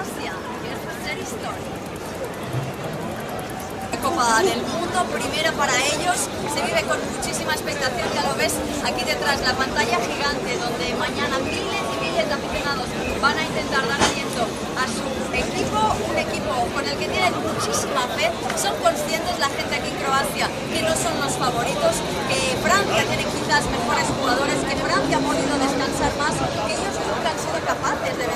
Croacia, que es hacer historia. Copa del Mundo, primera para ellos, se vive con muchísima expectación, ya lo ves aquí detrás, la pantalla gigante, donde mañana miles y miles de aficionados van a intentar dar aliento a su equipo, un equipo con el que tienen muchísima fe, son conscientes la gente aquí en Croacia que no son los favoritos, que Francia tiene quizás mejores jugadores, que Francia ha podido descansar más, que ellos nunca han sido capaces de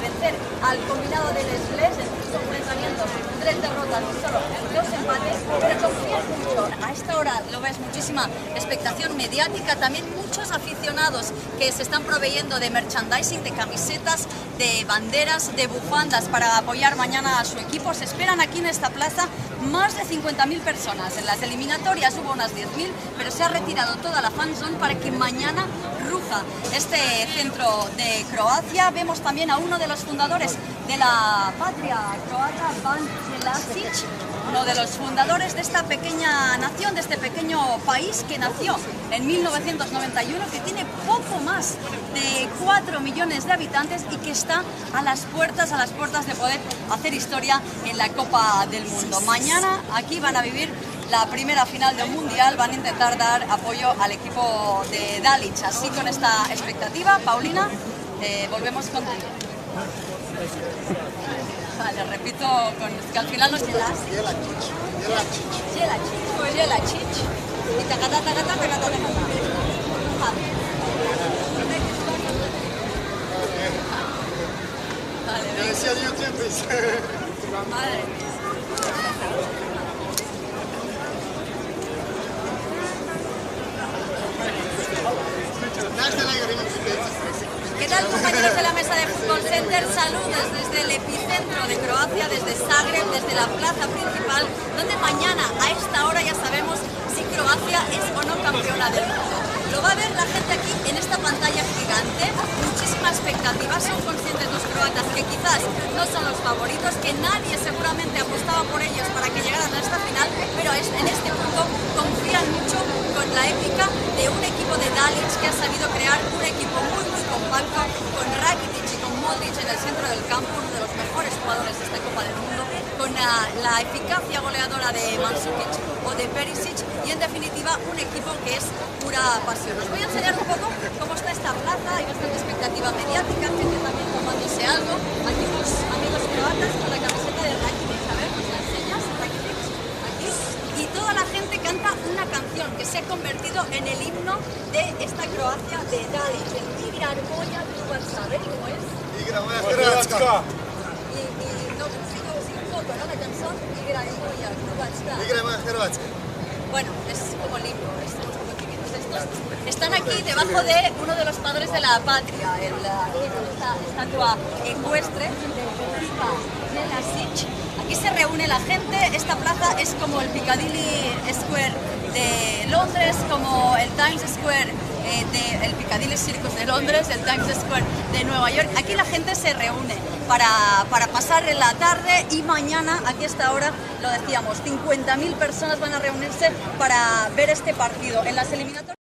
vencer al combinado de Les Bleus en sus enfrentamientos, 3 derrotas y solo 2 empates, pero confían mucho. A esta hora lo ves, muchísima expectación mediática, también muchos aficionados que se están proveyendo de merchandising, de camisetas, de banderas, de bufandas para apoyar mañana a su equipo. Se esperan aquí en esta plaza más de 50.000 personas. En las eliminatorias hubo unas 10.000, pero se ha retirado toda la fanzone para que mañana ruja este centro de Croacia. Vemos también a uno de los fundadores de la patria croata, Ban Jelačić, uno de los fundadores de esta pequeña nación, de este pequeño país que nació en 1991, que tiene poco más de 4 millones de habitantes y que está a las puertas de poder hacer historia en la Copa del Mundo. Mañana aquí van a vivir la primera final del Mundial, van a intentar dar apoyo al equipo de Dalic. Así, con esta expectativa, Paulina, volvemos contigo. Vale, repito, que al final no es Jelačić. Y tacata. Vale, madre mía. ¿Qué tal, compañeros de la mesa de Fútbol Center? Saludos desde el epicentro de Croacia, desde Zagreb, desde la plaza principal, donde mañana a esta hora ya sabemos si Croacia es o no campeona del mundo. Lo va a ver la gente aquí en esta pantalla gigante, muchísima expectativa, son conscientes los croatas que quizás no son los favoritos, que nadie seguramente apostaba por ellos para que llegaran a esta final, pero en este punto confían mucho con la épica de un equipo de Dalic que ha sabido crear un equipo muy compacto, con Rakitic y con Modric en el centro del campo, uno de los mejores jugadores de esta Copa del Mundo, con la eficacia goleadora de Mandžukić o de Perisic, y en definitiva un equipo que es pura pasión. Os voy a enseñar un poco cómo está esta plaza, hay bastante expectativa mediática, gente también tomándose algo, aquí los amigos croatas con la camiseta de Rakitic, a ver, ¿nos la enseñas? Rakitic, aquí, y toda la gente canta una canción que se ha convertido en el himno de esta Croacia de Dalic, el Igra moja Hrvatska, ¿ves cómo es? Igra moja Hrvatska. Y no consigo sin foto, ¿no? La canción Igra moja Hrvatska. Igra moja Hrvatska. Bueno, es como el himno, estos como chiquitos estos. Están aquí debajo de uno de los padres de la patria, esta estatua ecuestre de Josipa Jelačić. Aquí se reúne la gente, esta plaza es como el Piccadilly Square de Londres, como el Times Square el Piccadilly Circus de Londres, el Times Square de Nueva York. Aquí la gente se reúne para pasar la tarde, y mañana, aquí a esta hora, lo decíamos, 50.000 personas van a reunirse para ver este partido. En las eliminatorias